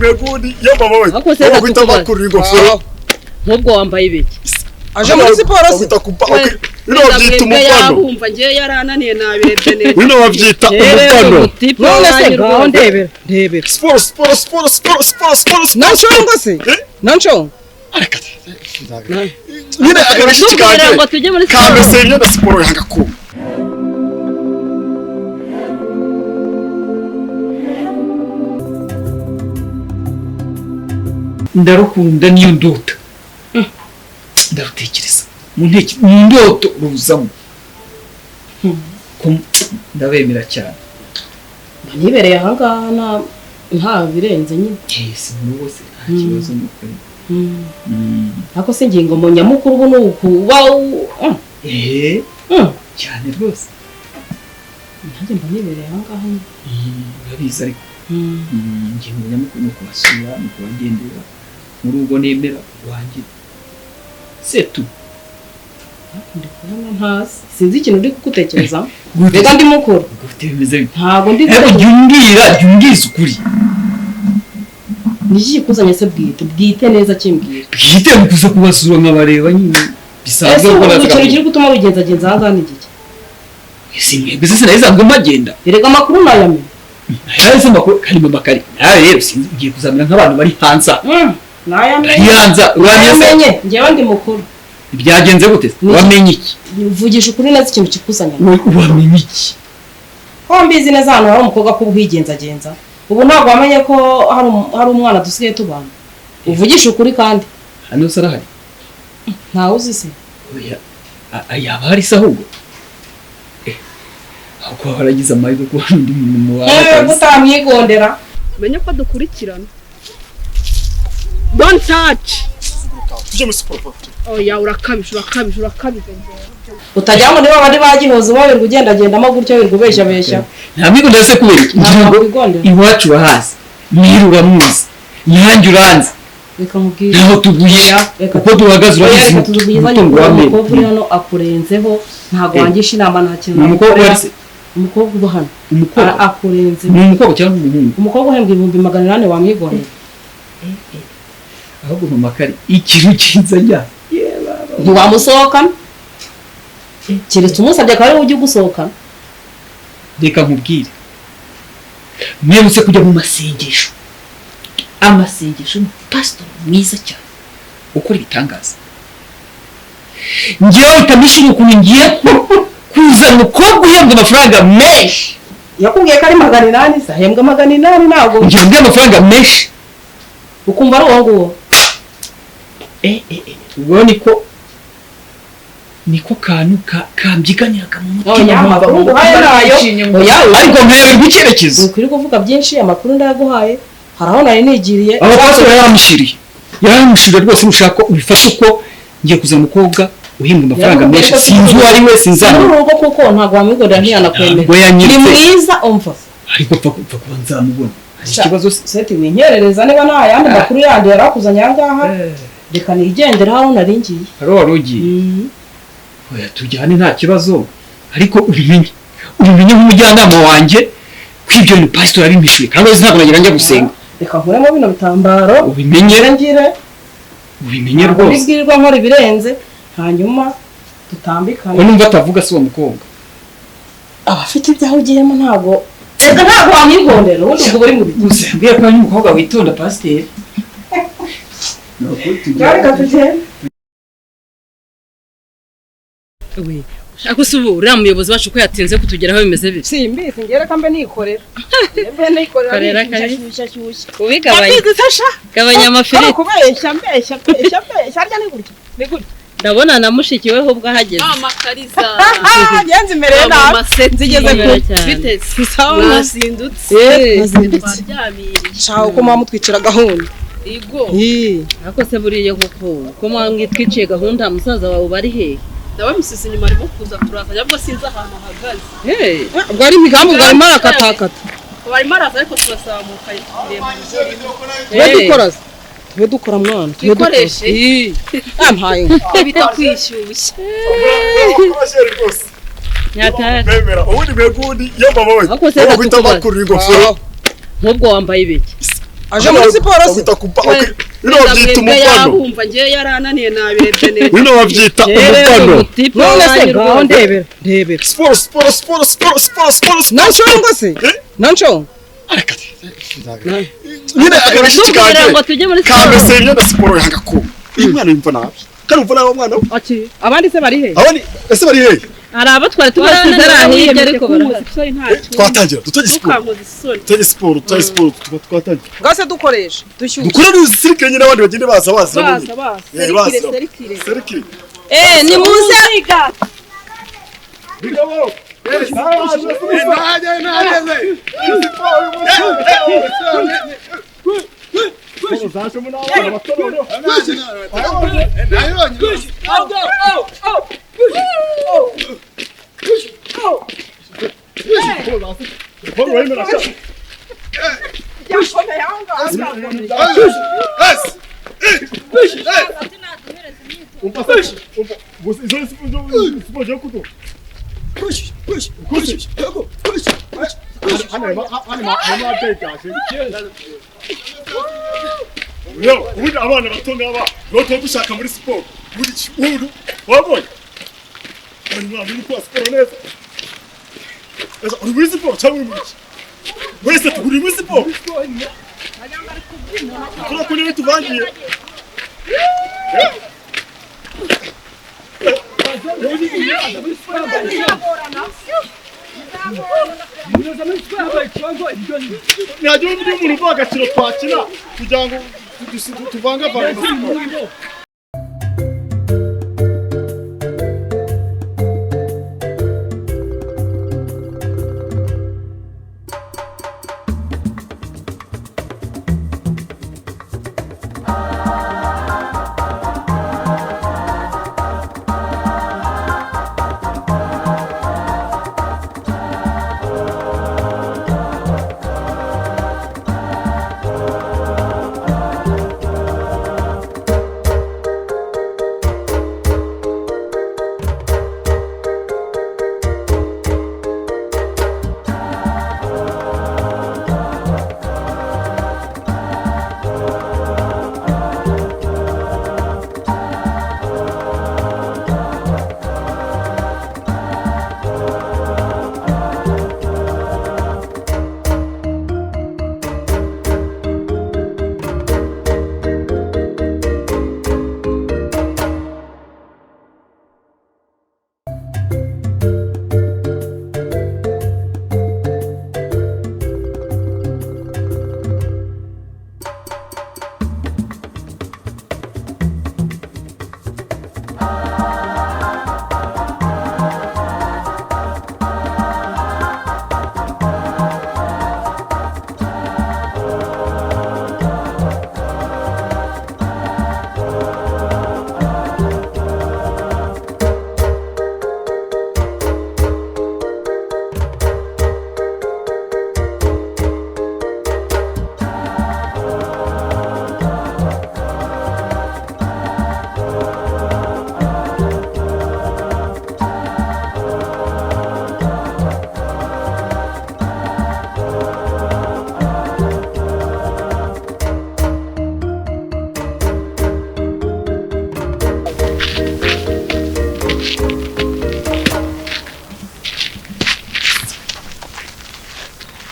begudi yambabaye bakwita makuru ingofero nk'ubwo wambaye ibiki aje muri siporo se bino babyita umupano yumva ngiye yarananiye nabirebye neza bino babyita umupano none se ngaho ndebera sport nanshonga se nanshonga nyine akabishiki kugira ngo tujye muri siporo kamese imyenda siporo yanga ku ndarukunda niyo ndota ndarutekereza mu ndoto ruzamo ndabemera cyane nibereye aha ngaha nta birenze nyine si n'ubu se nta kibazo n'ukuri ariko se ngingo mu nyamukuru ubu ni ukuba cyane rwose nanjye mba nibereye aha ngaha urabizi ariko ngingo nyamukuru ni ukubasura ni ukubagendera muri ubwo nemera wanjye setu ndi kubona ntazi sinzi ikintu uri kugutekereza reka ndi mukuru gufite bimeze bite ntabwo ndi jya umbwiza ukuri niki kikuzanye se bwite neza kimbwira bwite mu kuza kubasura nkabareba nyine bisanzwe ko naza ikintu kiri gutuma bigenzagenza aha ngaha ni iki ese mwebwe se sinahizanzwe magenda erega amakuru nayamenye yahise amakuru kari mu makari nawe rero ngiye kuzamera nk'abantu bari hanze nayamenye njyewe ndi mukuru byagenze gute wamenye iki vugisha ukuri neza ikintu kikuzanye wamenye iki ko mbizi neza hano hari umukobwa ko ubwigenzagenza ubu ntabwo wamenye ko hari umwana dusigaye tubana uvugisha ukuri kandi hano se arahari ntawe uzi se yaba hari se ahubwo ahubwo baragize amahirwe ko hari undi muntu mu bantu utamwigondera menye ko dukurikirana don't touch tujye muri siporo oya urakabije utajyamo niba bari bagihoze babirwa ugendagendamo gutyo wirwa ubeshya nta mwigondera se kubera iki iwacu urahazi mwiru uramuzi nyange uranze reka mubwire naho tuguye uko duhagaze urabizi umutungo w'amenyo umukobwa uri hano akurenzeho ntabwo wangisha inama nta kintu umukobwa uba hano akurenzeho ni umukobwa cyangwa umuhungu umukobwa uhembwa 800 wamwigondera ahubwo mama kari ikintu cyiza njya ntiwamusohokana keretse umusabye akaba ari ujye gusohokana reka nkubwire mwebutse kujya mu masengesho amasengesho ni pastor mwiza cyane ukora ibitangaza ngewe utamishira ukuntu ngiye kuzana umukobwa uhembwa amafaranga menshi yakubwiye ko ari 800 se ahembwa 800 ntabwo ngiye amafaranga menshi ukumva ari uwo nguwo ubwo niko kantu kambyiganiraga mu mutima ariko nkayabe gucyerekezo ukuri kuvuga byinshi amakuru ndayaguhaye haraho nari nigiriye abo pastor yaramushiriye rwose mushaka ubifashe uko ngiye kuza umukobwa uhembwa amafaranga menshi sinzi uwo ari we sinzana urugo kuko ntabwo wamwigondera ntiyanakwemera ni mwiza umva ariko pfa kuba nzamubona hari ikibazo seti winyerereza niba nta yandi makuru yandi yarakuzanye aha ngaha reka nigendera aho nari ngiye haro warugiye oya tujyane nta kibazo ariko ubimenye nk'umujyanama wanjye kw'ibyo bintu pastor yabimishuye kandi uzi ntabwo nagira njya gusenga reka nkuremo bino bitambaro ubimenye rwose ubibwirwa nkora ibirenze hanyuma dutambikane ko numva atavuga si uwo mukobwa abafite ibyaho ugiyemo ntabwo reka ntabwo wamwigondera ubundi ubwo buri mu bituze mbwiye ko ari umukobwa witonda pasiteri reka tugende Ako subu uriya muyobozi wacu ko yatinze kutugeraho bimeze bite simbizi ngereka mbe nikorera korera kare ubigabanya gabanya amafiriti kubeshya arya ni gutya ndabona na mushiki we ubwo ahageze amakariza ngenzi imbere nawe nzigeze biteze sawa nasindutse shaho ko mwamutwicira gahunda Igo ako se buriye koko ko mwamwitwiciye gahunda musaza wawe bari he Dawe misisi nyuma arimo kuza turaza yabwo sinza ahantu hagaze ubwo ari imigambo bari marakatakata bari maraza ariko turasamuka irembo we dukora mwana twikoreshe ampaye bita kwishyushya nyatara bemera ubundi begudi yambabaye ako se bita makuru ingofero nk'ubwo wambaye ibiki aje muri siporo se Bino babyita umupano. Yabumva ngiye yarananiye nabirebye neza. Bino babyita umupano. none se ngaho ndebera Sport. nanshongo se nanshongo Nyine agashiki Kugira ngo kanje. tujye muri Kamese imyenda siporo yanga kuba. Umwana yumva nabi. Kandi umva nawe umwana we. ati abandi se bari he Abandi ese bari hehe? hari abo twari tubasize arahiye ariko Twatangira dutaje siporo. Tutaje siporo twatangira. ngase dukoresha dushyushye Dukora n'uzisirike nyine abandi bagende baza nabonye. Serikire. ni muze Bigabo. Ubundi abana bato ngaba bato gushaka muri siporo buri kintu wabonye ari mwana uri kwa siporo neza uri muri siporo cyangwa uri muri wese turi muri siporo kuri ko niwe tuvangiye Ntajya undi muntu uvuga agaciro twakina kugira ngo tuvangavanga siporo.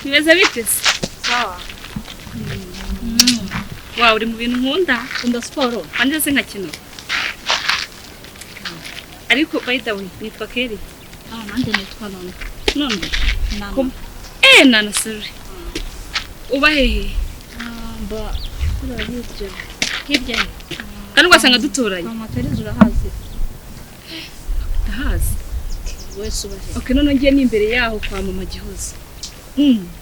Bimeze bite se? sawa Wow, uri mu bintu nkunda. kunda siporo Kandi se nkakino. Ariko by the way, nitwa Kelly. nanjye nitwa none None. nana Nana sorry. Uba hehe? mba hirya Kandi ugasanga duturanye. mama Tereza urahazi Ndahazi. wese ubahe Okay, none ngiye ni imbere yaho kwa mama Gihoza.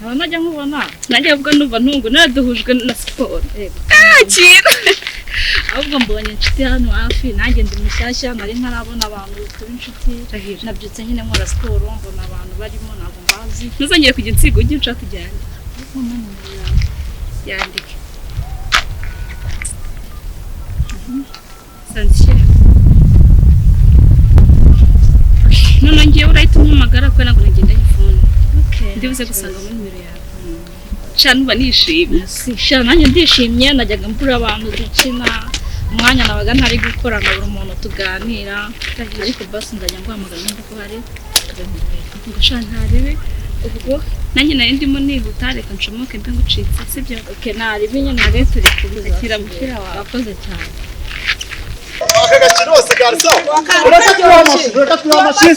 aba najya nkubona Nanjye avuga numva ntungu naraduhujwe na siporo. yego Kira. ahubwo mbonye inshuti hano hafi nanjye ndi mushyashya nari ntarabona abantu turi inshuti Rahira. nabyutse nyine nkora siporo mbona abantu barimo ntabwo mbazi Ntuzongere kujya insigo ujye uca tujyane. ariko none yawe Yandike. Sanzishyire. None ngiye urahita umpamagara kubera ngo nagenda ifone. okay Ndibuze gusanga muri nimero yawe. cyane uba nishimye sha nanjye ndishimye najyaga mbura abantu dukina umwanya nabaga ntari gukora nkabura umuntu tuganira ariko basi ndajya nguhamagara nimba ko hari ngo sha ntarebe ubwo nanjye nari ndimo nihuta reka ncomoke mbe ngucitse sibyo okay naribi nyine nari turi kubizakira mupira wakoze cyane aka gakino wose garisa ureka tuwa amashyi